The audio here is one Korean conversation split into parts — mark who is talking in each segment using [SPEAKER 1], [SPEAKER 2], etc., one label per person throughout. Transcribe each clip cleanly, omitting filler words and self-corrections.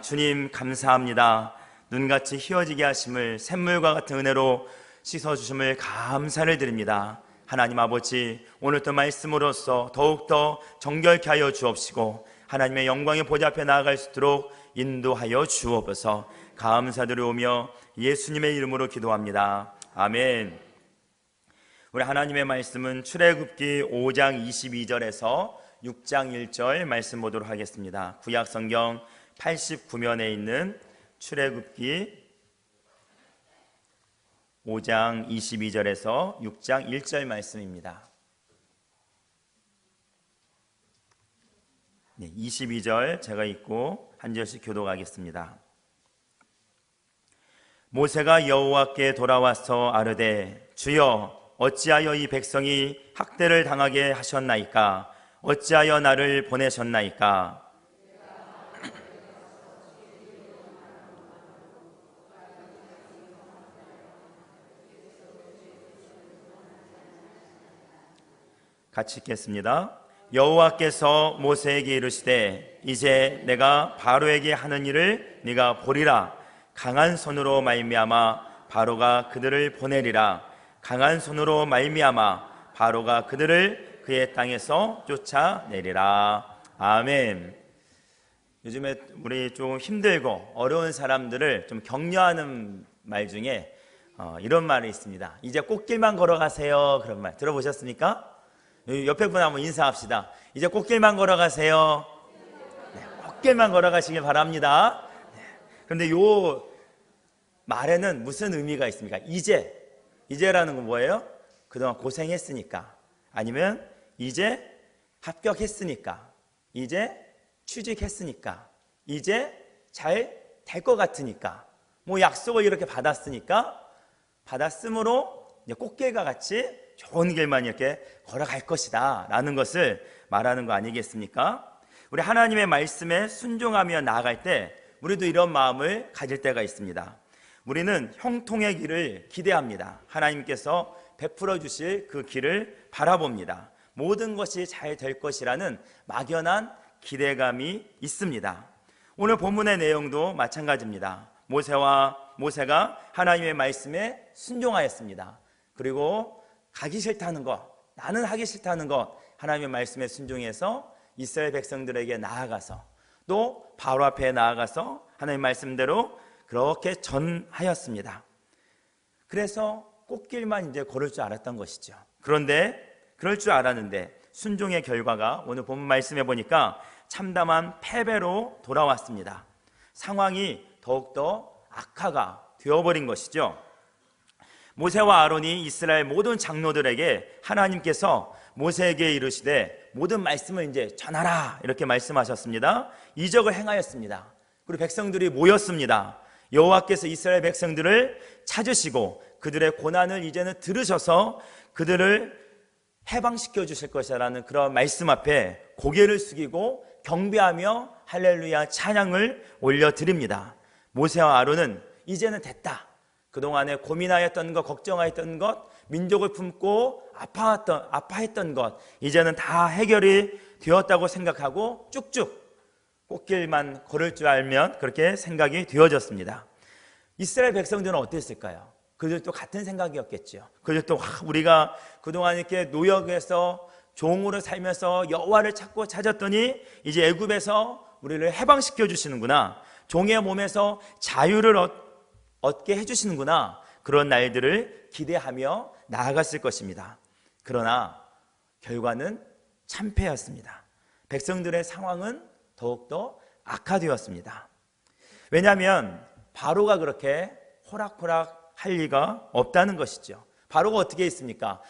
[SPEAKER 1] 주님 감사합니다. 눈같이 희어지게 하심을 샘물과 같은 은혜로 씻어주심을 감사를 드립니다. 하나님 아버지, 오늘도 말씀으로써 더욱더 정결케 하여 주옵시고 하나님의 영광의 보좌 앞에 나아갈 수 있도록 인도하여 주옵소서. 감사드리오며 예수님의 이름으로 기도합니다. 아멘. 우리 하나님의 말씀은 출애굽기 5장 22절에서 6장 1절 말씀 보도록 하겠습니다. 구약성경 89면에 있는 출애굽기 5장 22절에서 6장 1절 말씀입니다. 22절 제가 읽고 한 절씩 교독하겠습니다. 모세가 여호와께 돌아와서 아르되, 주여, 어찌하여 이 백성이 학대를 당하게 하셨나이까? 어찌하여 나를 보내셨나이까? 같이 읽겠습니다. 여호와께서 모세에게 이르시되, 이제 내가 바로에게 하는 일을 네가 보리라. 강한 손으로 말미암아 바로가 그들을 보내리라. 강한 손으로 말미암아 바로가 그들을 그의 땅에서 쫓아내리라. 아멘. 요즘에 우리 좀 힘들고 어려운 사람들을 좀 격려하는 말 중에 이런 말이 있습니다. 이제 꽃길만 걸어가세요. 그런 말 들어보셨습니까? 옆에 분 한번 인사합시다. 이제 꽃길만 걸어가세요. 네, 꽃길만 걸어가시길 바랍니다. 네. 그런데 요 말에는 무슨 의미가 있습니까? 이제라는 건 뭐예요? 그동안 고생했으니까, 아니면 이제 합격했으니까, 이제 취직했으니까, 이제 잘 될 것 같으니까, 뭐 약속을 이렇게 받았으니까, 받았으므로 이제 꽃길과 같이 좋은 길만 이렇게 걸어갈 것이다 라는 것을 말하는 거 아니겠습니까? 우리 하나님의 말씀에 순종하며 나아갈 때 우리도 이런 마음을 가질 때가 있습니다. 우리는 형통의 길을 기대합니다. 하나님께서 베풀어 주실 그 길을 바라봅니다. 모든 것이 잘 될 것이라는 막연한 기대감이 있습니다. 오늘 본문의 내용도 마찬가지입니다. 모세가 하나님의 말씀에 순종하였습니다. 그리고 가기 싫다는 것, 나는 하기 싫다는 것, 하나님의 말씀에 순종해서 이스라엘 백성들에게 나아가서 또 바로 앞에 나아가서 하나님의 말씀대로 그렇게 전하였습니다. 그래서 꽃길만 이제 걸을 줄 알았던 것이죠. 그런데 그럴 줄 알았는데 순종의 결과가 오늘 본문 말씀해 보니까 참담한 패배로 돌아왔습니다. 상황이 더욱더 악화가 되어버린 것이죠. 모세와 아론이 이스라엘 모든 장로들에게 하나님께서 모세에게 이르시되 모든 말씀을 이제 전하라 이렇게 말씀하셨습니다. 이적을 행하였습니다. 그리고 백성들이 모였습니다. 여호와께서 이스라엘 백성들을 찾으시고 그들의 고난을 이제는 들으셔서 그들을 해방시켜 주실 것이라는 그런 말씀 앞에 고개를 숙이고 경배하며 할렐루야 찬양을 올려드립니다. 모세와 아론은 이제는 됐다. 그동안에 고민하였던 것, 걱정하였던 것, 민족을 품고 아파했던 것, 이제는 다 해결이 되었다고 생각하고 쭉쭉 꽃길만 걸을 줄 알면 그렇게 생각이 되어졌습니다. 이스라엘 백성들은 어땠을까요? 그들도 같은 생각이었겠죠. 그들도 우리가 그동안 이렇게 노역에서 종으로 살면서 여호와를 찾았더니 이제 애굽에서 우리를 해방시켜 주시는구나. 종의 몸에서 자유를 얻게 해주시는구나. 그런 날들을 기대하며 나아갔을 것입니다. 그러나 결과는 참패였습니다. 백성들의 상황은 더욱더 악화되었습니다. 왜냐하면 바로가 그렇게 호락호락 할 리가 없다는 것이죠. 바로가 어떻게 했습니까?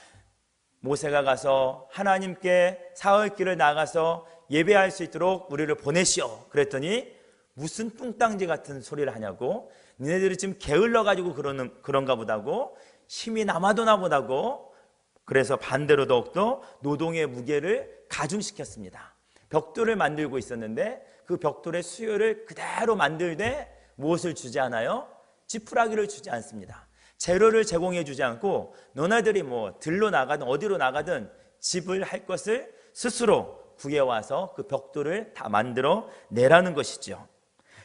[SPEAKER 1] 모세가 가서 하나님께 사흘길을 나가서 예배할 수 있도록 우리를 보내시오. 그랬더니 무슨 뚱땅지 같은 소리를 하냐고, 니네들이 지금 게을러가지고 그런가 보다고, 힘이 남아도나 보다고, 그래서 반대로 더욱더 노동의 무게를 가중시켰습니다. 벽돌을 만들고 있었는데 그 벽돌의 수요를 그대로 만들되 무엇을 주지 않아요? 지푸라기를 주지 않습니다. 재료를 제공해 주지 않고 너네들이 뭐 들로 나가든 어디로 나가든 집을 할 것을 스스로 구해와서 그 벽돌을 다 만들어 내라는 것이죠.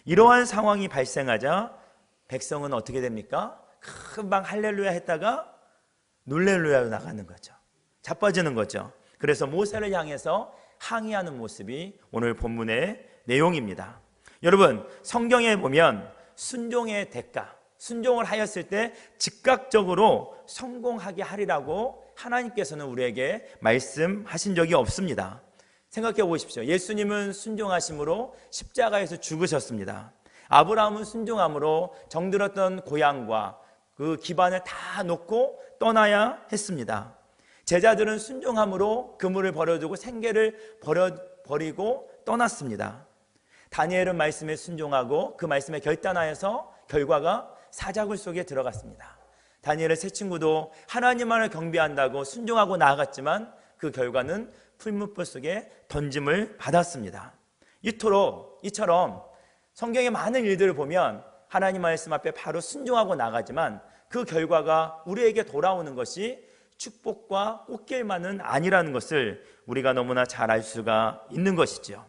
[SPEAKER 1] 이러한 상황이 발생하자 백성은 어떻게 됩니까? 금방 할렐루야 했다가 놀렐루야로 나가는 거죠. 자빠지는 거죠. 그래서 모세를 향해서 항의하는 모습이 오늘 본문의 내용입니다. 여러분, 성경에 보면 순종의 대가, 순종을 하였을 때 즉각적으로 성공하게 하리라고 하나님께서는 우리에게 말씀하신 적이 없습니다. 생각해 보십시오. 예수님은 순종하심으로 십자가에서 죽으셨습니다. 아브라함은 순종함으로 정들었던 고향과 그 기반을 다 놓고 떠나야 했습니다. 제자들은 순종함으로 그물을 버려두고 생계를 버리고 떠났습니다. 다니엘은 말씀에 순종하고 그 말씀에 결단하여서 결과가 사자굴 속에 들어갔습니다. 다니엘의 세 친구도 하나님만을 경배한다고 순종하고 나아갔지만 그 결과는 풀무불 속에 던짐을 받았습니다. 이처럼 성경의 많은 일들을 보면 하나님 말씀 앞에 바로 순종하고 나가지만 그 결과가 우리에게 돌아오는 것이 축복과 꽃길만은 아니라는 것을 우리가 너무나 잘 알 수가 있는 것이죠.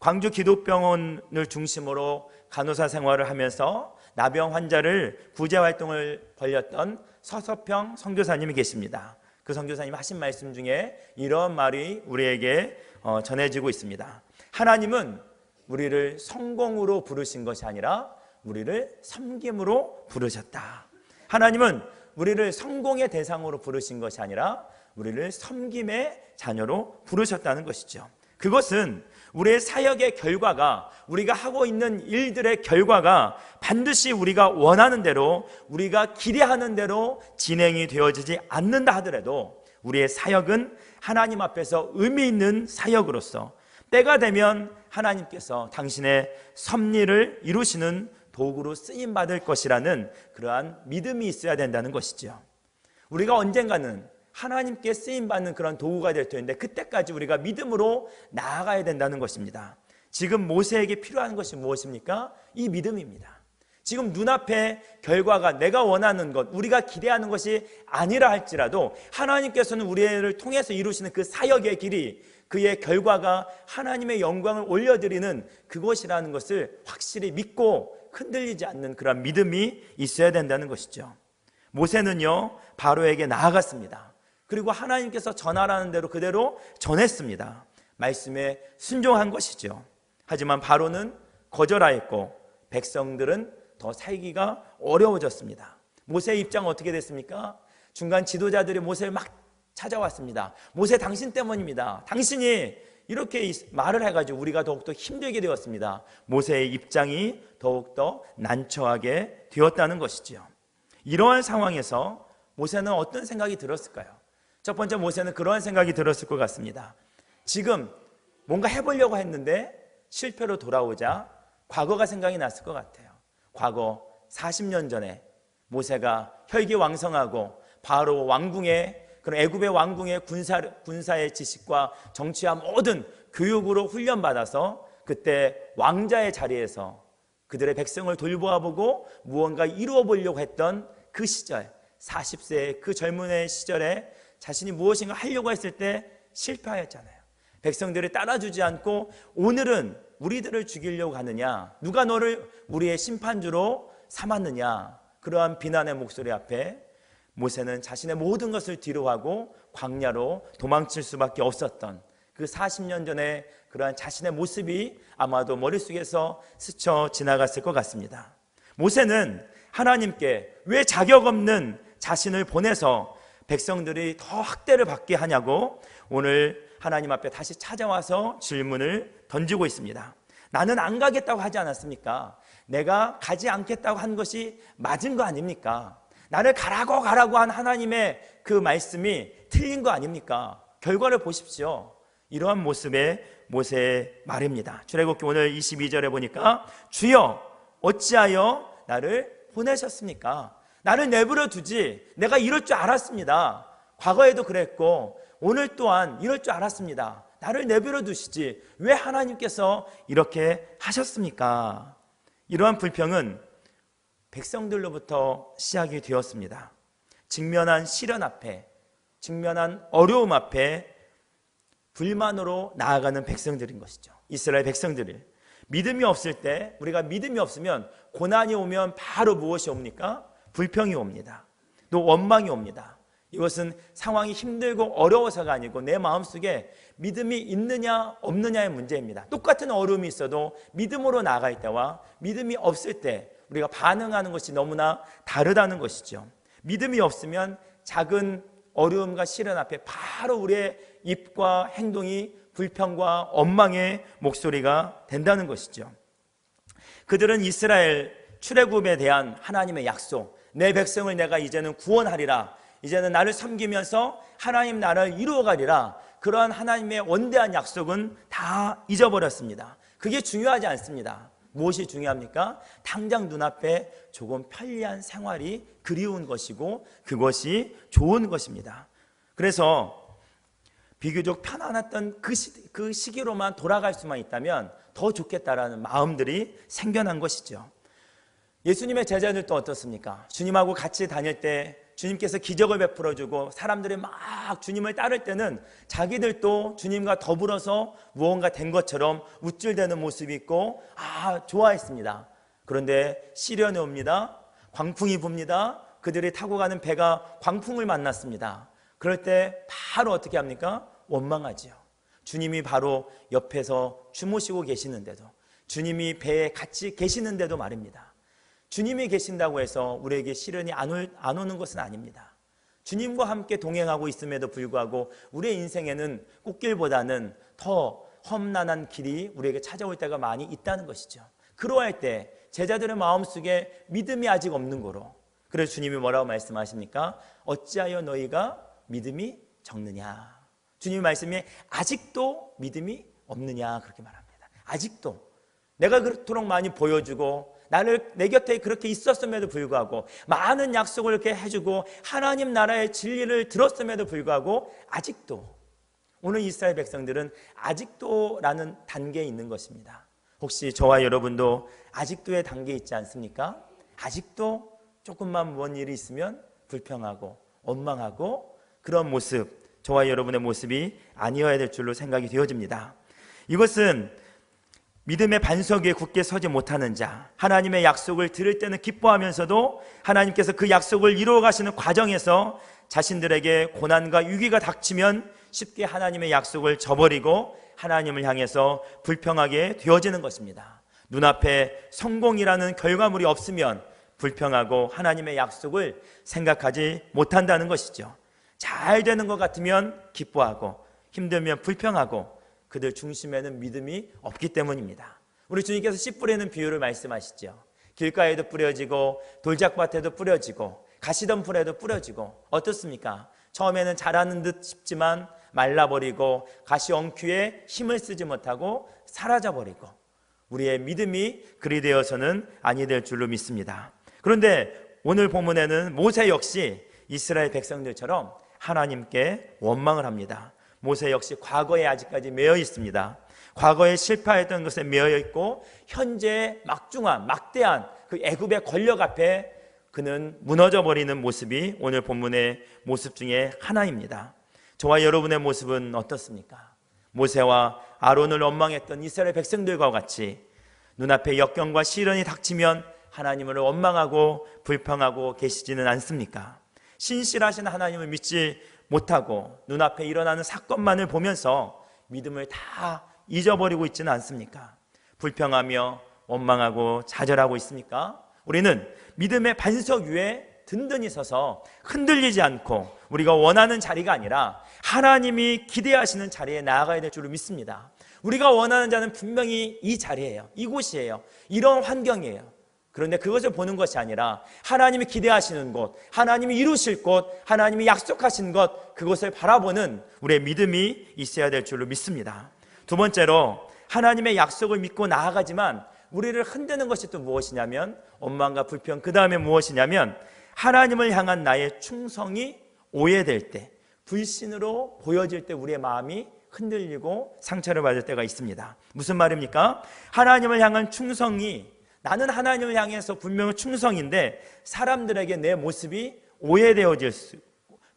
[SPEAKER 1] 광주 기독병원을 중심으로 간호사 생활을 하면서 나병 환자를 구제 활동을 벌였던 서서평 선교사님이 계십니다. 그 선교사님 하신 말씀 중에 이런 말이 우리에게 전해지고 있습니다. 하나님은 우리를 성공으로 부르신 것이 아니라 우리를 섬김으로 부르셨다. 하나님은 우리를 성공의 대상으로 부르신 것이 아니라 우리를 섬김의 자녀로 부르셨다는 것이죠. 그것은 우리의 사역의 결과가, 우리가 하고 있는 일들의 결과가 반드시 우리가 원하는 대로, 우리가 기대하는 대로 진행이 되어지지 않는다 하더라도 우리의 사역은 하나님 앞에서 의미 있는 사역으로서 때가 되면 하나님께서 당신의 섭리를 이루시는 도구로 쓰임받을 것이라는 그러한 믿음이 있어야 된다는 것이죠. 우리가 언젠가는 하나님께 쓰임받는 그런 도구가 될 텐데 그때까지 우리가 믿음으로 나아가야 된다는 것입니다. 지금 모세에게 필요한 것이 무엇입니까? 이 믿음입니다. 지금 눈앞에 결과가 내가 원하는 것, 우리가 기대하는 것이 아니라 할지라도 하나님께서는 우리를 통해서 이루시는 그 사역의 길이, 그의 결과가 하나님의 영광을 올려드리는 그것이라는 것을 확실히 믿고 흔들리지 않는 그런 믿음이 있어야 된다는 것이죠. 모세는요, 바로에게 나아갔습니다. 그리고 하나님께서 전하라는 대로 그대로 전했습니다. 말씀에 순종한 것이죠. 하지만 바로는 거절하였고 백성들은 더 살기가 어려워졌습니다. 모세의 입장은 어떻게 됐습니까? 중간 지도자들이 모세를 막 찾아왔습니다. 모세, 당신 때문입니다. 당신이 이렇게 말을 해가지고 우리가 더욱더 힘들게 되었습니다. 모세의 입장이 더욱더 난처하게 되었다는 것이지요. 이러한 상황에서 모세는 어떤 생각이 들었을까요? 첫 번째, 모세는 그러한 생각이 들었을 것 같습니다. 지금 뭔가 해보려고 했는데 실패로 돌아오자 과거가 생각이 났을 것 같아요. 과거 40년 전에 모세가 혈기왕성하고 바로 왕궁의, 그런 애굽의 왕궁의 군사의 지식과 정치와 모든 교육으로 훈련받아서 그때 왕자의 자리에서 그들의 백성을 돌보아보고 무언가 이루어 보려고 했던 그 시절, 40세의 그 젊은 시절에 자신이 무엇인가 하려고 했을 때 실패하였잖아요. 백성들을 따라주지 않고 오늘은 우리들을 죽이려고 하느냐, 누가 너를 우리의 심판주로 삼았느냐, 그러한 비난의 목소리 앞에 모세는 자신의 모든 것을 뒤로하고 광야로 도망칠 수밖에 없었던 그 40년 전에 그러한 자신의 모습이 아마도 머릿속에서 스쳐 지나갔을 것 같습니다. 모세는 하나님께 왜 자격 없는 자신을 보내서 백성들이 더 학대를 받게 하냐고 오늘 하나님 앞에 다시 찾아와서 질문을 던지고 있습니다. 나는 안 가겠다고 하지 않았습니까? 내가 가지 않겠다고 한 것이 맞은 거 아닙니까? 나를 가라고 한 하나님의 그 말씀이 틀린 거 아닙니까? 결과를 보십시오. 이러한 모습의 모세의 말입니다. 출애굽기 오늘 22절에 보니까 주여 어찌하여 나를 보내셨습니까? 나를 내버려 두지, 내가 이럴 줄 알았습니다. 과거에도 그랬고 오늘 또한 이럴 줄 알았습니다. 나를 내버려 두시지 왜 하나님께서 이렇게 하셨습니까? 이러한 불평은 백성들로부터 시작이 되었습니다. 직면한 시련 앞에, 직면한 어려움 앞에 불만으로 나아가는 백성들인 것이죠. 이스라엘 백성들을 믿음이 없을 때, 우리가 믿음이 없으면 고난이 오면 바로 무엇이 옵니까? 불평이 옵니다. 또 원망이 옵니다. 이것은 상황이 힘들고 어려워서가 아니고 내 마음속에 믿음이 있느냐 없느냐의 문제입니다. 똑같은 어려움이 있어도 믿음으로 나아갈 때와 믿음이 없을 때 우리가 반응하는 것이 너무나 다르다는 것이죠. 믿음이 없으면 작은 어려움과 시련 앞에 바로 우리의 입과 행동이 불평과 원망의 목소리가 된다는 것이죠. 그들은 이스라엘 출애굽에 대한 하나님의 약속, 내 백성을 내가 이제는 구원하리라, 이제는 나를 섬기면서 하나님 나라를 이루어가리라, 그러한 하나님의 원대한 약속은 다 잊어버렸습니다. 그게 중요하지 않습니다. 무엇이 중요합니까? 당장 눈앞에 조금 편리한 생활이 그리운 것이고 그것이 좋은 것입니다. 그래서 비교적 편안했던 그 시기로만 돌아갈 수만 있다면 더 좋겠다라는 마음들이 생겨난 것이죠. 예수님의 제자들도 어떻습니까? 주님하고 같이 다닐 때 주님께서 기적을 베풀어주고 사람들이 막 주님을 따를 때는 자기들도 주님과 더불어서 무언가 된 것처럼 우쭐대는 모습이 있고 좋아했습니다. 그런데 시련이 옵니다. 광풍이 붑니다. 그들이 타고 가는 배가 광풍을 만났습니다. 그럴 때 바로 어떻게 합니까? 원망하지요. 주님이 바로 옆에서 주무시고 계시는데도, 주님이 배에 같이 계시는데도 말입니다. 주님이 계신다고 해서 우리에게 시련이 안 오는 것은 아닙니다. 주님과 함께 동행하고 있음에도 불구하고 우리의 인생에는 꽃길보다는 더 험난한 길이 우리에게 찾아올 때가 많이 있다는 것이죠. 그러할 때 제자들의 마음속에 믿음이 아직 없는 거로, 그래서 주님이 뭐라고 말씀하십니까? 어찌하여 너희가 믿음이 적느냐. 주님의 말씀이 아직도 믿음이 없느냐, 그렇게 말합니다. 아직도 내가 그토록 많이 보여주고 내 곁에 그렇게 있었음에도 불구하고 많은 약속을 이렇게 해주고 하나님 나라의 진리를 들었음에도 불구하고 아직도, 오늘 이스라엘 백성들은 아직도라는 단계에 있는 것입니다. 혹시 저와 여러분도 아직도의 단계에 있지 않습니까? 아직도 조금만 뭔 일이 있으면 불평하고 원망하고, 그런 모습, 저와 여러분의 모습이 아니어야 될 줄로 생각이 되어집니다. 이것은 믿음의 반석 위에 굳게 서지 못하는 자, 하나님의 약속을 들을 때는 기뻐하면서도 하나님께서 그 약속을 이루어 가시는 과정에서 자신들에게 고난과 위기가 닥치면 쉽게 하나님의 약속을 저버리고 하나님을 향해서 불평하게 되어지는 것입니다. 눈앞에 성공이라는 결과물이 없으면 불평하고 하나님의 약속을 생각하지 못한다는 것이죠. 잘 되는 것 같으면 기뻐하고 힘들면 불평하고, 그들 중심에는 믿음이 없기 때문입니다. 우리 주님께서 씨 뿌리는 비유를 말씀하시죠. 길가에도 뿌려지고 돌짝밭에도 뿌려지고 가시던 풀에도 뿌려지고, 어떻습니까? 처음에는 자라는 듯 싶지만 말라버리고 가시 엉큐에 힘을 쓰지 못하고 사라져버리고, 우리의 믿음이 그리 되어서는 아니 될 줄로 믿습니다. 그런데 오늘 본문에는 모세 역시 이스라엘 백성들처럼 하나님께 원망을 합니다. 모세 역시 과거에 아직까지 매여 있습니다. 과거에 실패했던 것에 매여 있고 현재 막중한 막대한 그 애굽의 권력 앞에 그는 무너져 버리는 모습이 오늘 본문의 모습 중에 하나입니다. 저와 여러분의 모습은 어떻습니까? 모세와 아론을 원망했던 이스라엘 백성들과 같이 눈앞에 역경과 시련이 닥치면 하나님을 원망하고 불평하고 계시지는 않습니까? 신실하신 하나님을 믿지 못하고 눈앞에 일어나는 사건만을 보면서 믿음을 다 잊어버리고 있지는 않습니까? 불평하며 원망하고 좌절하고 있습니까? 우리는 믿음의 반석 위에 든든히 서서 흔들리지 않고 우리가 원하는 자리가 아니라 하나님이 기대하시는 자리에 나아가야 될 줄을 믿습니다. 우리가 원하는 자는 분명히 이 자리예요. 이곳이에요. 이런 환경이에요. 그런데 그것을 보는 것이 아니라 하나님이 기대하시는 곳, 하나님이 이루실 곳, 하나님이 약속하신 것, 그것을 바라보는 우리의 믿음이 있어야 될 줄로 믿습니다. 두 번째로, 하나님의 약속을 믿고 나아가지만 우리를 흔드는 것이 또 무엇이냐면 원망과 불평, 그 다음에 무엇이냐면 하나님을 향한 나의 충성이 오해될 때, 불신으로 보여질 때 우리의 마음이 흔들리고 상처를 받을 때가 있습니다. 무슨 말입니까? 하나님을 향한 충성이, 나는 하나님을 향해서 분명히 충성인데 사람들에게 내 모습이 오해되어질 수,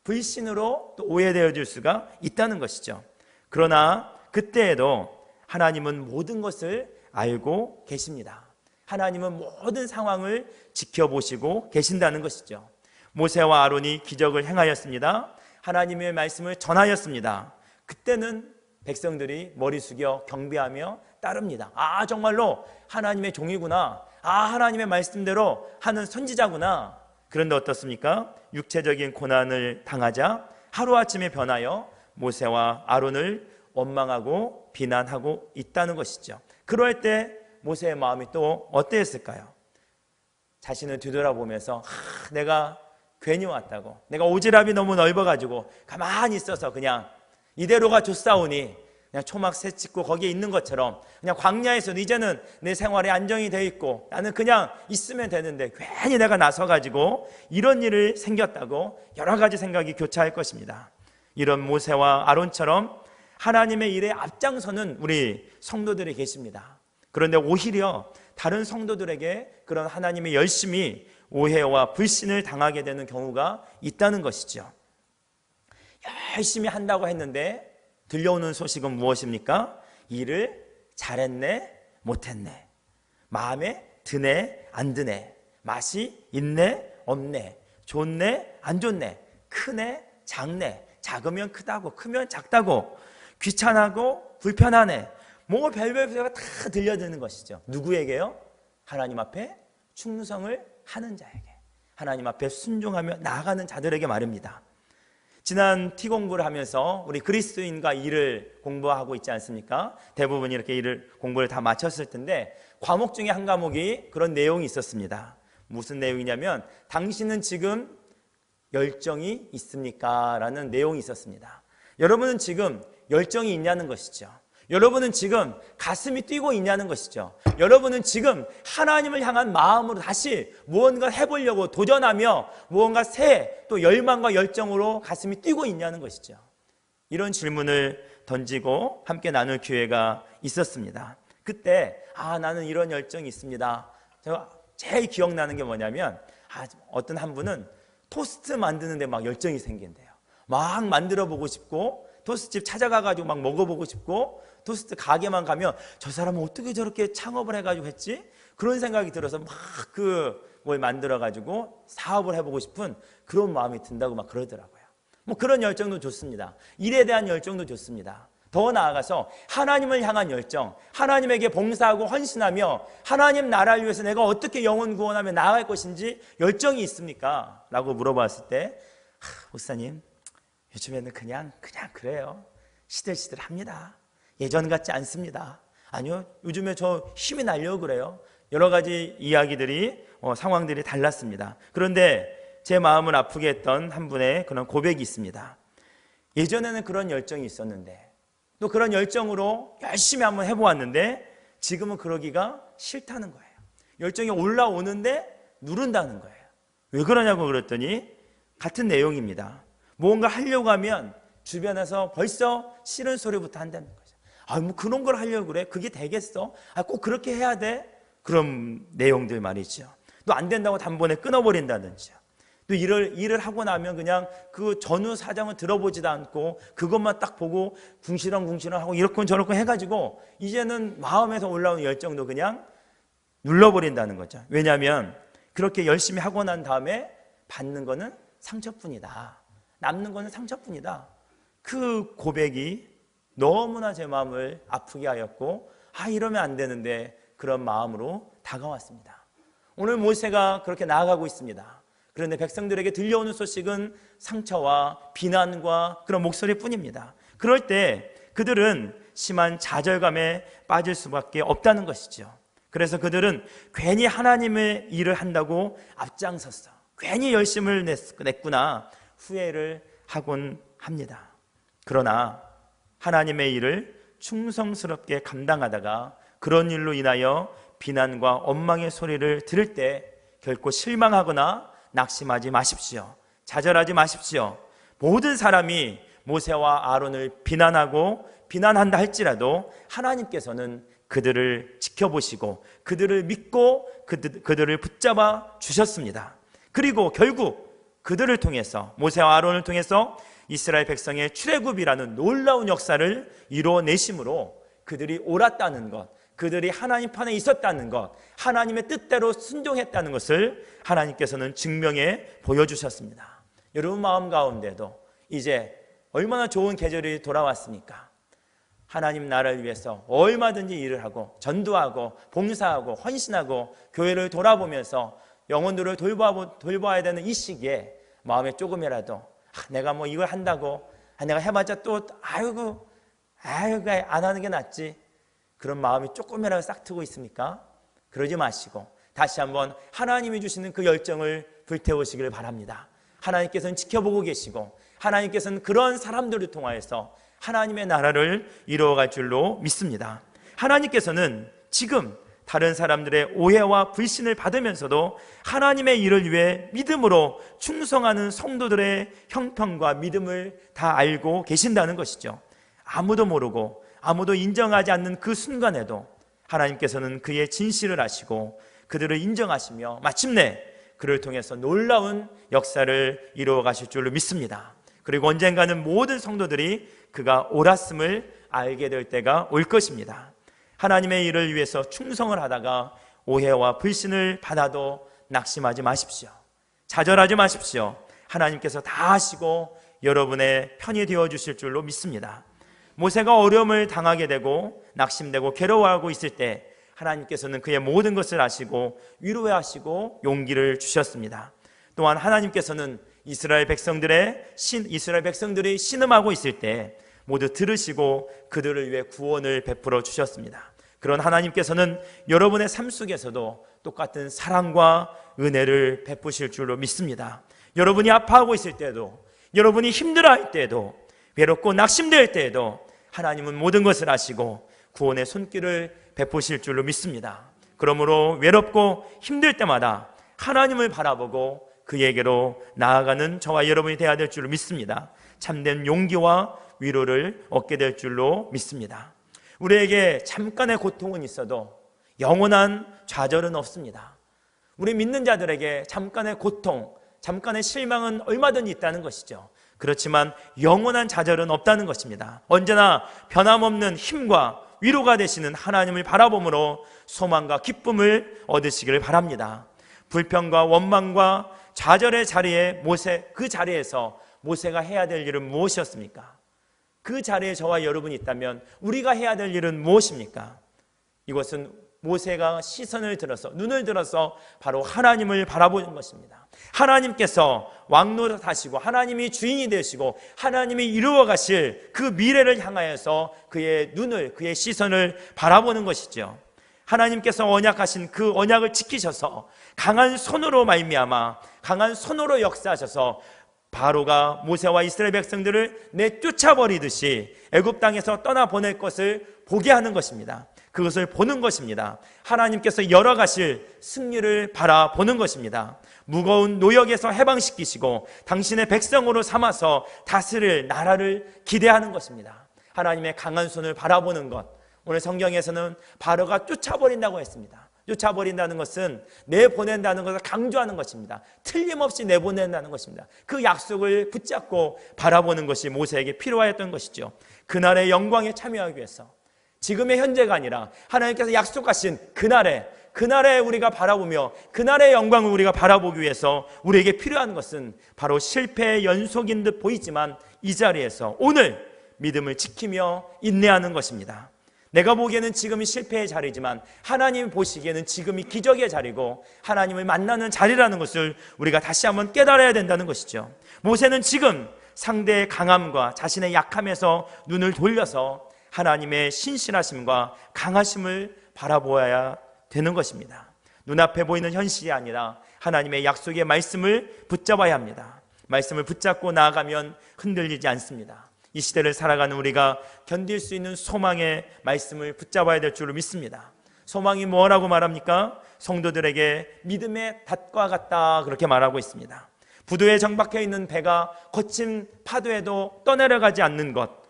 [SPEAKER 1] 불신으로 또 오해되어질 수가 있다는 것이죠. 그러나 그때에도 하나님은 모든 것을 알고 계십니다. 하나님은 모든 상황을 지켜보시고 계신다는 것이죠. 모세와 아론이 기적을 행하였습니다. 하나님의 말씀을 전하였습니다. 그때는 백성들이 머리 숙여 경배하며 따릅니다. 아, 정말로 하나님의 종이구나. 아, 하나님의 말씀대로 하는 선지자구나. 그런데 어떻습니까? 육체적인 고난을 당하자 하루아침에 변하여 모세와 아론을 원망하고 비난하고 있다는 것이죠. 그럴 때 모세의 마음이 또 어땠을까요? 자신을 뒤돌아보면서 내가 괜히 왔다고, 내가 오지랖이 너무 넓어가지고 가만히 있어서 그냥 이대로가 좋사오니, 그냥 초막 새 찍고 거기에 있는 것처럼 그냥 광야에서도 이제는 내 생활에 안정이 돼 있고 나는 그냥 있으면 되는데 괜히 내가 나서가지고 이런 일이 생겼다고 여러 가지 생각이 교차할 것입니다. 이런 모세와 아론처럼 하나님의 일에 앞장서는 우리 성도들이 계십니다. 그런데 오히려 다른 성도들에게 그런 하나님의 열심이 오해와 불신을 당하게 되는 경우가 있다는 것이죠. 열심히 한다고 했는데 들려오는 소식은 무엇입니까? 일을 잘했네, 못했네, 마음에 드네, 안 드네, 맛이 있네, 없네, 좋네, 안 좋네, 크네, 작네, 작으면 크다고, 크면 작다고, 귀찮하고 불편하네, 뭐 별별 소리가 다 들려드는 것이죠. 누구에게요? 하나님 앞에 충성을 하는 자에게, 하나님 앞에 순종하며 나아가는 자들에게 말입니다. 지난 티 공부를 하면서 우리 그리스도인과 일을 공부하고 있지 않습니까? 대부분 이렇게 공부를 다 마쳤을 텐데 과목 중에 한 과목이 그런 내용이 있었습니다. 무슨 내용이냐면 당신은 지금 열정이 있습니까? 라는 내용이 있었습니다. 여러분은 지금 열정이 있냐는 것이죠. 여러분은 지금 가슴이 뛰고 있냐는 것이죠. 여러분은 지금 하나님을 향한 마음으로 다시 무언가 해보려고 도전하며 무언가 새 또 열망과 열정으로 가슴이 뛰고 있냐는 것이죠. 이런 질문을 던지고 함께 나눌 기회가 있었습니다. 그때 나는 이런 열정이 있습니다. 제가 제일 기억나는 게 뭐냐면 어떤 한 분은 토스트 만드는데 막 열정이 생긴대요. 막 만들어 보고 싶고 토스트집 찾아가가지고 막 먹어보고 싶고 토스트 가게만 가면 저 사람은 어떻게 저렇게 창업을 해가지고 했지? 그런 생각이 들어서 막 뭘 만들어가지고 사업을 해보고 싶은 그런 마음이 든다고 막 그러더라고요. 뭐 그런 열정도 좋습니다. 일에 대한 열정도 좋습니다. 더 나아가서 하나님을 향한 열정, 하나님에게 봉사하고 헌신하며 하나님 나라를 위해서 내가 어떻게 영혼 구원하며 나아갈 것인지 열정이 있습니까? 라고 물어봤을 때 목사님, 요즘에는 그냥 그래요. 시들시들합니다. 예전 같지 않습니다. 아니요, 요즘에 저 힘이 나려고 그래요. 여러 가지 이야기들이 상황들이 달랐습니다. 그런데 제 마음을 아프게 했던 한 분의 그런 고백이 있습니다. 예전에는 그런 열정이 있었는데 또 그런 열정으로 열심히 한번 해보았는데 지금은 그러기가 싫다는 거예요. 열정이 올라오는데 누른다는 거예요. 왜 그러냐고 그랬더니 같은 내용입니다. 무언가 하려고 하면 주변에서 벌써 싫은 소리부터 한다는 거죠. 뭐 그런 걸 하려고 그래? 그게 되겠어? 꼭 그렇게 해야 돼? 그런 내용들 말이죠. 또 안 된다고 단번에 끊어버린다든지요. 또 일을 하고 나면 그냥 그 전후 사정을 들어보지도 않고 그것만 딱 보고 궁시렁궁시렁 하고 이렇건 저렇건 해가지고 이제는 마음에서 올라오는 열정도 그냥 눌러버린다는 거죠. 왜냐하면 그렇게 열심히 하고 난 다음에 받는 거는 상처뿐이다. 남는 거는 상처뿐이다. 그 고백이 너무나 제 마음을 아프게 하였고 이러면 안 되는데 그런 마음으로 다가왔습니다. 오늘 모세가 그렇게 나아가고 있습니다. 그런데 백성들에게 들려오는 소식은 상처와 비난과 그런 목소리뿐입니다. 그럴 때 그들은 심한 좌절감에 빠질 수밖에 없다는 것이죠. 그래서 그들은 괜히 하나님의 일을 한다고 앞장섰어. 괜히 열심을 냈구나 후회를 하곤 합니다. 그러나 하나님의 일을 충성스럽게 감당하다가 그런 일로 인하여 비난과 원망의 소리를 들을 때 결코 실망하거나 낙심하지 마십시오. 좌절하지 마십시오. 모든 사람이 모세와 아론을 비난한다 할지라도 하나님께서는 그들을 지켜보시고 그들을 믿고 그들을 붙잡아 주셨습니다. 그리고 결국 그들을 통해서 모세와 아론을 통해서 이스라엘 백성의 출애굽이라는 놀라운 역사를 이루어내심으로 그들이 옳았다는 것, 그들이 하나님 편에 있었다는 것, 하나님의 뜻대로 순종했다는 것을 하나님께서는 증명해 보여주셨습니다. 여러분 마음 가운데도 이제 얼마나 좋은 계절이 돌아왔습니까? 하나님 나라를 위해서 얼마든지 일을 하고 전도하고 봉사하고 헌신하고 교회를 돌아보면서 영혼들을 돌봐야 되는 이 시기에 마음에 조금이라도 내가 뭐 이걸 한다고 내가 해봤자 또 아이고 안 하는 게 낫지, 그런 마음이 조금이라도 싹트고 있습니까? 그러지 마시고 다시 한번 하나님이 주시는 그 열정을 불태우시길 바랍니다. 하나님께서는 지켜보고 계시고 하나님께서는 그런 사람들을 통하여서 하나님의 나라를 이루어갈 줄로 믿습니다. 하나님께서는 지금 다른 사람들의 오해와 불신을 받으면서도 하나님의 일을 위해 믿음으로 충성하는 성도들의 형편과 믿음을 다 알고 계신다는 것이죠. 아무도 모르고 아무도 인정하지 않는 그 순간에도 하나님께서는 그의 진실을 아시고 그들을 인정하시며 마침내 그를 통해서 놀라운 역사를 이루어 가실 줄로 믿습니다. 그리고 언젠가는 모든 성도들이 그가 옳았음을 알게 될 때가 올 것입니다. 하나님의 일을 위해서 충성을 하다가 오해와 불신을 받아도 낙심하지 마십시오. 좌절하지 마십시오. 하나님께서 다 하시고 여러분의 편이 되어주실 줄로 믿습니다. 모세가 어려움을 당하게 되고 낙심되고 괴로워하고 있을 때 하나님께서는 그의 모든 것을 아시고 위로하시고 용기를 주셨습니다. 또한 하나님께서는 이스라엘 백성들이 신음하고 있을 때 모두 들으시고 그들을 위해 구원을 베풀어 주셨습니다. 그런 하나님께서는 여러분의 삶 속에서도 똑같은 사랑과 은혜를 베푸실 줄로 믿습니다. 여러분이 아파하고 있을 때도, 여러분이 힘들어할 때도, 외롭고 낙심될 때에도 하나님은 모든 것을 아시고 구원의 손길을 베푸실 줄로 믿습니다. 그러므로 외롭고 힘들 때마다 하나님을 바라보고 그에게로 나아가는 저와 여러분이 되어야 될 줄로 믿습니다. 참된 용기와 위로를 얻게 될 줄로 믿습니다. 우리에게 잠깐의 고통은 있어도 영원한 좌절은 없습니다. 우리 믿는 자들에게 잠깐의 고통, 잠깐의 실망은 얼마든지 있다는 것이죠. 그렇지만 영원한 좌절은 없다는 것입니다. 언제나 변함없는 힘과 위로가 되시는 하나님을 바라봄으로 소망과 기쁨을 얻으시기를 바랍니다. 불평과 원망과 좌절의 자리에 그 자리에서 모세가 해야 될 일은 무엇이었습니까? 그 자리에 저와 여러분이 있다면 우리가 해야 될 일은 무엇입니까? 이것은 모세가 눈을 들어서 바로 하나님을 바라보는 것입니다. 하나님께서 왕노릇하시고 하나님이 주인이 되시고 하나님이 이루어 가실 그 미래를 향하여서 그의 시선을 바라보는 것이죠. 하나님께서 언약하신 그 언약을 지키셔서 강한 손으로 말미암아 강한 손으로 역사하셔서 바로가 모세와 이스라엘 백성들을 내쫓아버리듯이 애굽 땅에서 떠나보낼 것을 보게 하는 것입니다. 그것을 보는 것입니다. 하나님께서 열어가실 승리를 바라보는 것입니다. 무거운 노역에서 해방시키시고 당신의 백성으로 삼아서 다스릴 나라를 기대하는 것입니다. 하나님의 강한 손을 바라보는 것, 오늘 성경에서는 바로가 쫓아버린다고 했습니다. 쫓아버린다는 것은 내보낸다는 것을 강조하는 것입니다. 틀림없이 내보낸다는 것입니다. 그 약속을 붙잡고 바라보는 것이 모세에게 필요하였던 것이죠. 그날의 영광에 참여하기 위해서 지금의 현재가 아니라 하나님께서 약속하신 그날에 우리가 바라보며 그날의 영광을 우리가 바라보기 위해서 우리에게 필요한 것은 바로 실패의 연속인 듯 보이지만 이 자리에서 오늘 믿음을 지키며 인내하는 것입니다. 내가 보기에는 지금이 실패의 자리지만 하나님이 보시기에는 지금이 기적의 자리고 하나님을 만나는 자리라는 것을 우리가 다시 한번 깨달아야 된다는 것이죠. 모세는 지금 상대의 강함과 자신의 약함에서 눈을 돌려서 하나님의 신실하심과 강하심을 바라보아야 되는 것입니다. 눈앞에 보이는 현실이 아니라 하나님의 약속의 말씀을 붙잡아야 합니다. 말씀을 붙잡고 나아가면 흔들리지 않습니다. 이 시대를 살아가는 우리가 견딜 수 있는 소망의 말씀을 붙잡아야 될 줄로 믿습니다. 소망이 뭐라고 말합니까? 성도들에게 믿음의 닷과 같다, 그렇게 말하고 있습니다. 부두에 정박해 있는 배가 거친 파도에도 떠내려가지 않는 것,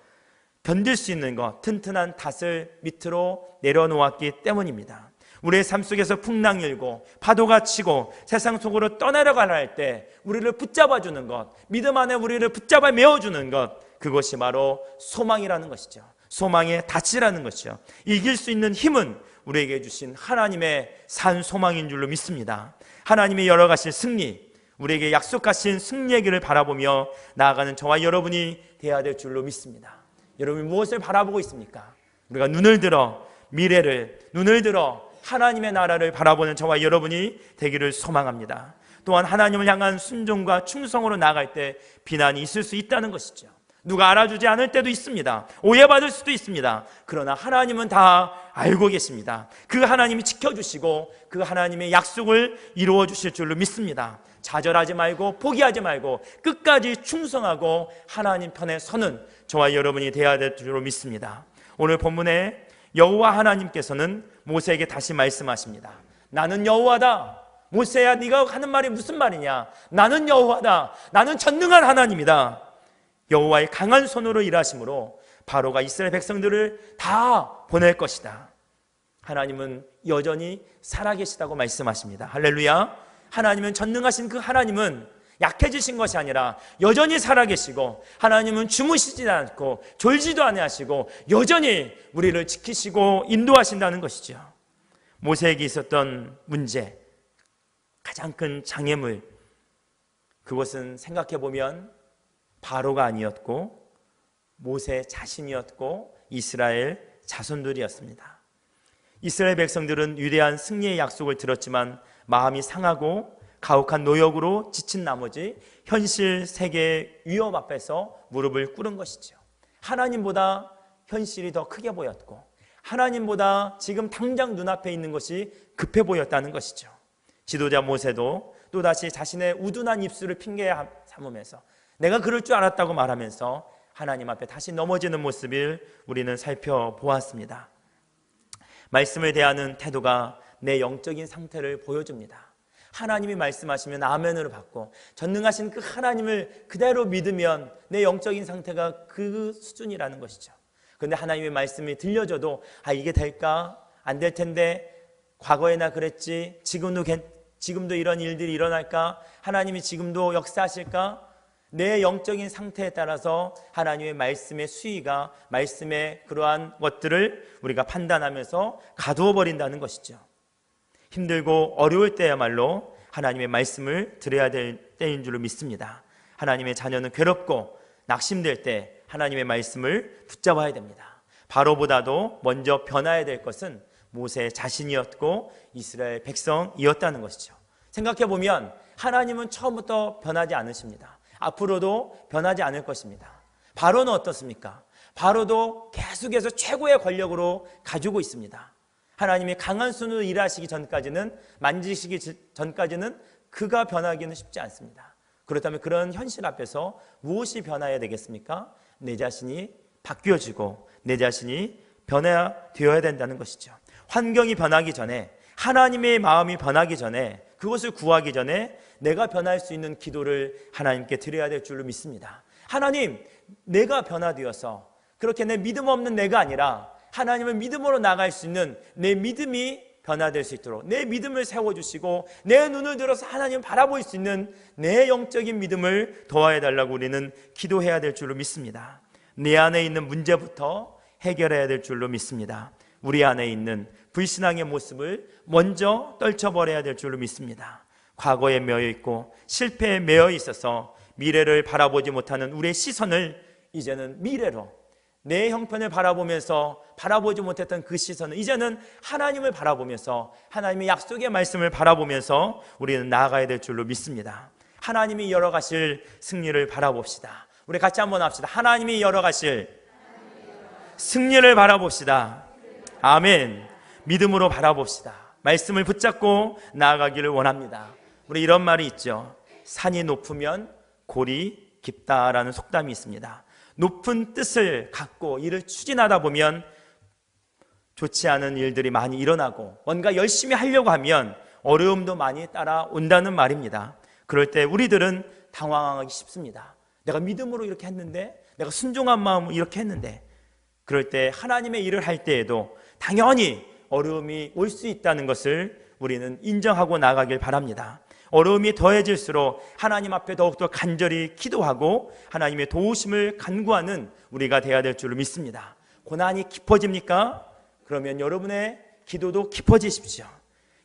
[SPEAKER 1] 견딜 수 있는 것, 튼튼한 닷을 밑으로 내려놓았기 때문입니다. 우리의 삶 속에서 풍랑이 일고 파도가 치고 세상 속으로 떠내려가려 할 때 우리를 붙잡아주는 것, 믿음 안에 우리를 붙잡아 메워주는 것, 그것이 바로 소망이라는 것이죠. 소망의 닻이라는 것이죠. 이길 수 있는 힘은 우리에게 주신 하나님의 산 소망인 줄로 믿습니다. 하나님의 열어가실 승리, 우리에게 약속하신 승리의 길을 바라보며 나아가는 저와 여러분이 되어야 될 줄로 믿습니다. 여러분이 무엇을 바라보고 있습니까? 우리가 눈을 들어 미래를, 눈을 들어 하나님의 나라를 바라보는 저와 여러분이 되기를 소망합니다. 또한 하나님을 향한 순종과 충성으로 나아갈 때 비난이 있을 수 있다는 것이죠. 누가 알아주지 않을 때도 있습니다. 오해받을 수도 있습니다. 그러나 하나님은 다 알고 계십니다. 그 하나님이 지켜주시고 그 하나님의 약속을 이루어 주실 줄로 믿습니다. 좌절하지 말고 포기하지 말고 끝까지 충성하고 하나님 편에 서는 저와 여러분이 되어야 될 줄로 믿습니다. 오늘 본문에 여호와 하나님께서는 모세에게 다시 말씀하십니다. 나는 여호와다. 모세야, 네가 하는 말이 무슨 말이냐? 나는 여호와다. 나는 전능한 하나님이다. 여호와의 강한 손으로 일하심으로 바로가 이스라엘 백성들을 다 보낼 것이다. 하나님은 여전히 살아계시다고 말씀하십니다. 할렐루야. 하나님은 전능하신 그 하나님은 약해지신 것이 아니라 여전히 살아계시고, 하나님은 주무시지 않고 졸지도 아니하시고 여전히 우리를 지키시고 인도하신다는 것이죠. 모세에게 있었던 문제, 가장 큰 장애물, 그것은 생각해보면 바로가 아니었고 모세 자신이었고 이스라엘 자손들이었습니다. 이스라엘 백성들은 위대한 승리의 약속을 들었지만 마음이 상하고 가혹한 노역으로 지친 나머지 현실 세계의 위협 앞에서 무릎을 꿇은 것이죠. 하나님보다 현실이 더 크게 보였고 하나님보다 지금 당장 눈앞에 있는 것이 급해 보였다는 것이죠. 지도자 모세도 또다시 자신의 우둔한 입술을 핑계 삼으면서 내가 그럴 줄 알았다고 말하면서 하나님 앞에 다시 넘어지는 모습을 우리는 살펴보았습니다. 말씀을 대하는 태도가 내 영적인 상태를 보여줍니다. 하나님이 말씀하시면 아멘으로 받고 전능하신 그 하나님을 그대로 믿으면 내 영적인 상태가 그 수준이라는 것이죠. 그런데 하나님의 말씀이 들려줘도 이게 될까? 안 될 텐데, 과거에나 그랬지, 지금도 이런 일들이 일어날까? 하나님이 지금도 역사하실까? 내 영적인 상태에 따라서 하나님의 말씀의 수위가, 말씀의 그러한 것들을 우리가 판단하면서 가두어 버린다는 것이죠. 힘들고 어려울 때야말로 하나님의 말씀을 들어야 될 때인 줄로 믿습니다. 하나님의 자녀는 괴롭고 낙심될 때 하나님의 말씀을 붙잡아야 됩니다. 바로보다도 먼저 변화해야 될 것은 모세 자신이었고 이스라엘 백성이었다는 것이죠. 생각해보면 하나님은 처음부터 변하지 않으십니다. 앞으로도 변하지 않을 것입니다. 바로는 어떻습니까? 바로도 계속해서 최고의 권력으로 가지고 있습니다. 하나님이 강한 손으로 일하시기 전까지는, 만지시기 전까지는 그가 변하기는 쉽지 않습니다. 그렇다면 그런 현실 앞에서 무엇이 변화해야 되겠습니까? 내 자신이 바뀌어지고 내 자신이 변화되어야 된다는 것이죠. 환경이 변하기 전에, 하나님의 마음이 변하기 전에, 그것을 구하기 전에 내가 변할 수 있는 기도를 하나님께 드려야 될 줄로 믿습니다. 하나님, 내가 변화되어서 그렇게 내 믿음 없는 내가 아니라 하나님을 믿음으로 나갈 수 있는 내 믿음이 변화될 수 있도록 내 믿음을 세워주시고 내 눈을 들어서 하나님을 바라볼 수 있는 내 영적인 믿음을 도와달라고 우리는 기도해야 될 줄로 믿습니다. 내 안에 있는 문제부터 해결해야 될 줄로 믿습니다. 우리 안에 있는 불신앙의 모습을 먼저 떨쳐버려야 될 줄로 믿습니다. 과거에 매여 있고 실패에 매여 있어서 미래를 바라보지 못하는 우리의 시선을 이제는 미래로, 내 형편을 바라보면서 바라보지 못했던 그 시선을 이제는 하나님을 바라보면서 하나님의 약속의 말씀을 바라보면서 우리는 나아가야 될 줄로 믿습니다. 하나님이 열어가실 승리를 바라봅시다. 우리 같이 한번 합시다. 하나님이 열어가실 승리를 바라봅시다. 아멘. 믿음으로 바라봅시다. 말씀을 붙잡고 나아가기를 원합니다. 우리 이런 말이 있죠. 산이 높으면 골이 깊다라는 속담이 있습니다. 높은 뜻을 갖고 일을 추진하다 보면 좋지 않은 일들이 많이 일어나고 뭔가 열심히 하려고 하면 어려움도 많이 따라온다는 말입니다. 그럴 때 우리들은 당황하기 쉽습니다. 내가 믿음으로 이렇게 했는데, 내가 순종한 마음으로 이렇게 했는데, 그럴 때 하나님의 일을 할 때에도 당연히 어려움이 올 수 있다는 것을 우리는 인정하고 나가길 바랍니다. 어려움이 더해질수록 하나님 앞에 더욱더 간절히 기도하고 하나님의 도우심을 간구하는 우리가 되어야 될 줄로 믿습니다. 고난이 깊어집니까? 그러면 여러분의 기도도 깊어지십시오.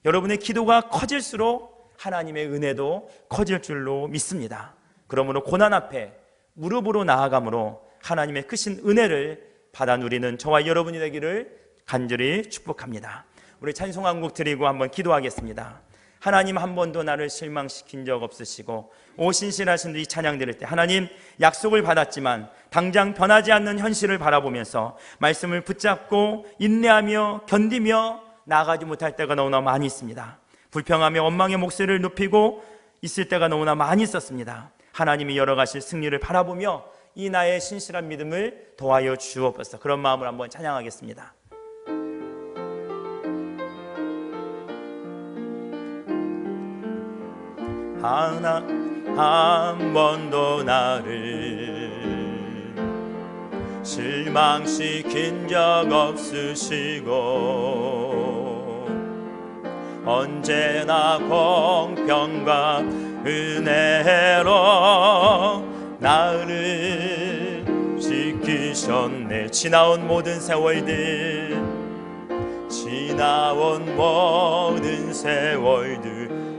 [SPEAKER 1] 여러분의 기도가 커질수록 하나님의 은혜도 커질 줄로 믿습니다. 그러므로 고난 앞에 무릎으로 나아감으로 하나님의 크신 은혜를 받아 누리는 저와 여러분이 되기를 간절히 축복합니다. 우리 찬송 한 곡 드리고 한번 기도하겠습니다. 하나님, 한 번도 나를 실망시킨 적 없으시고 오 신실하신 이 찬양 드릴 때 하나님, 약속을 받았지만 당장 변하지 않는 현실을 바라보면서 말씀을 붙잡고 인내하며 견디며 나아가지 못할 때가 너무나 많이 있습니다. 불평하며 원망의 목소리를 높이고 있을 때가 너무나 많이 있었습니다. 하나님이 열어가실 승리를 바라보며 이 나의 신실한 믿음을 도와여 주옵소서. 그런 마음을 한번 찬양하겠습니다. 한 번도 나를 실망시킨 적 없으시고 언제나 공평과 은혜로 나를 지키셨네. 지나온 모든 세월들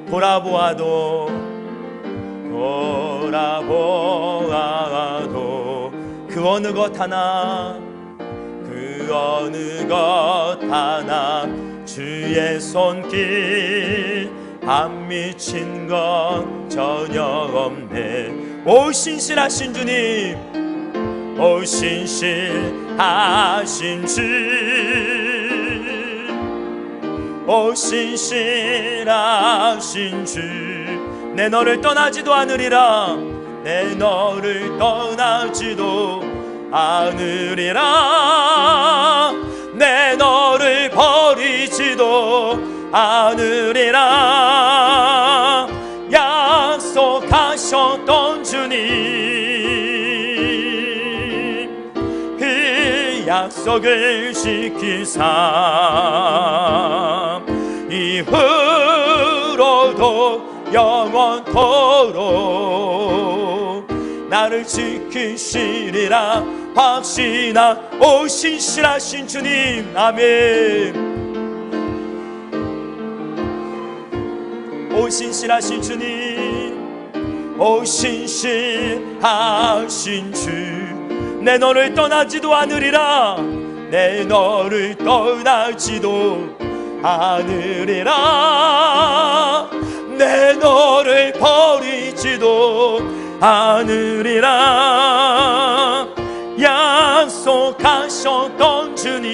[SPEAKER 1] 돌아보아도 그 어느 것 하나 주의 손길 안 미친 건 전혀 없네. 오 신실하신 주님, 오 신실하신 주, 오 신실하신 주, 내 너를 떠나지도 않으리라. 내 너를 떠나지도 않으리라. 내 너를 버리지도 않으리라. 약속하셨던 주님, 그 약속을 지키사 이후로도 영원토록 나를 지키시리라 확신하. 오 신실하신 주님, 아멘. 오 신실하신 주님, 오 신실하신 주, 내 너를 떠나지도 않으리라. 내 너를 떠나지도 않으리라. 내 너를 버리지도 않으리라. 약속하셨던 주님,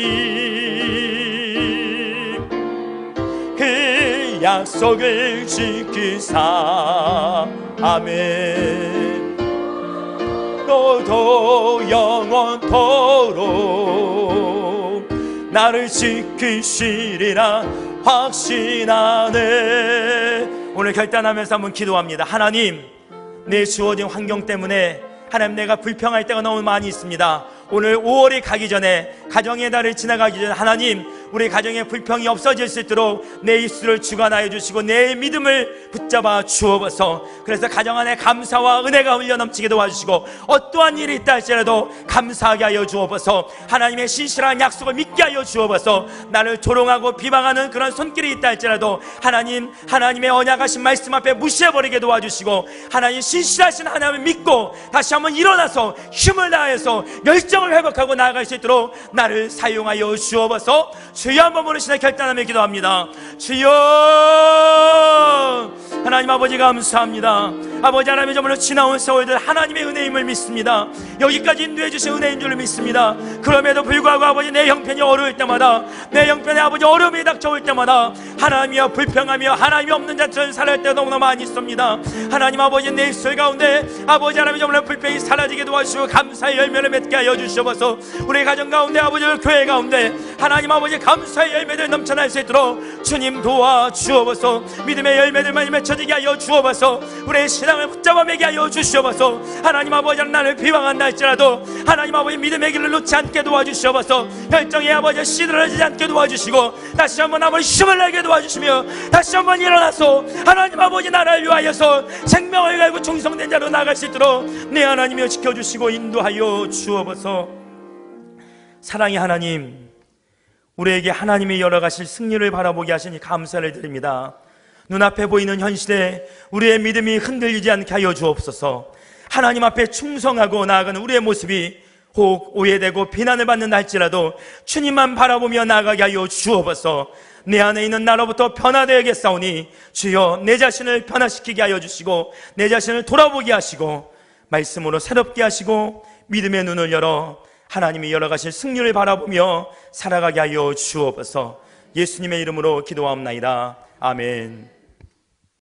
[SPEAKER 1] 그 약속을 지키사 아멘. 너도 영원토록 나를 지키시리라 확신하네. 오늘 결단하면서 한번 기도합니다. 하나님, 내 주어진 환경 때문에 하나님 내가 불평할 때가 너무 많이 있습니다. 오늘 5월이 가기 전에, 가정의 달을 지나가기 전에 하나님, 우리 가정에 불평이 없어질 수 있도록 내 입술을 주관하여 주시고 내 믿음을 붙잡아 주옵소서. 그래서 가정 안에 감사와 은혜가 흘려 넘치게 도와주시고 어떠한 일이 있다 할지라도 감사하게 하여 주옵소서. 하나님의 신실한 약속을 믿게 하여 주옵소서. 나를 조롱하고 비방하는 그런 손길이 있다 할지라도 하나님, 하나님의 언약하신 말씀 앞에 무시해버리게 도와주시고 하나님 신실하신 하나님을 믿고 다시 한번 일어나서 힘을 다해서 열정을 회복하고 나아갈 수 있도록 나를 사용하여 주옵소서. 주여, 한번 부르시네 결단하며 기도합니다. 주여, 하나님 아버지 감사합니다. 아버지 하나님의 저물로 지나온 세월들 하나님의 은혜임을 믿습니다. 여기까지 인도해 주신 은혜인 줄 믿습니다. 그럼에도 불구하고 아버지 내 형편이 어려울 때마다, 내 형편에 아버지 어려움이 닥쳐올 때마다 하나님이여 불평하며 하나님이 없는 자처럼 살아갈 때가 너무나 많이 있습니다. 하나님 아버지 내 입술 가운데 아버지 하나님의 저물로 불평이 사라지게 도와주시고 감사의 열매를 맺게 하여 주시옵소서. 우리 가정 가운데 아버지 교회 가운데 하나님 아버지 감사의 열매들 넘쳐날 수 있도록 주님 도와주옵소서. 믿음의 열매들만이 맺혀지게 하여 주옵소서. 우리의 신앙을 붙잡아 매게 하여 주시옵소서. 하나님 아버지 나를 비방한다 할지라도 하나님 아버지 믿음의 길을 놓지 않게 도와주시옵소서. 혈정의 아버지 시들어지지 않게 도와주시고 다시 한번 아버지 힘을 내게 도와주시며 다시 한번 일어나서 하나님 아버지 나라를 위하여서 생명을 갈고 충성된 자로 나아갈 수 있도록 내 하나님이여 지켜주시고 인도하여 주옵소서. 사랑의 하나님, 우리에게 하나님이 열어가실 승리를 바라보게 하시니 감사를 드립니다. 눈앞에 보이는 현실에 우리의 믿음이 흔들리지 않게 하여 주옵소서. 하나님 앞에 충성하고 나아가는 우리의 모습이 혹 오해되고 비난을 받는다 할지라도 주님만 바라보며 나아가게 하여 주옵소서. 내 안에 있는 나로부터 변화되겠사오니 주여 내 자신을 변화시키게 하여 주시고 내 자신을 돌아보게 하시고 말씀으로 새롭게 하시고 믿음의 눈을 열어 하나님이 열어가실 승리를 바라보며 살아가게 하여 주옵소서. 예수님의 이름으로 기도하옵나이다. 아멘.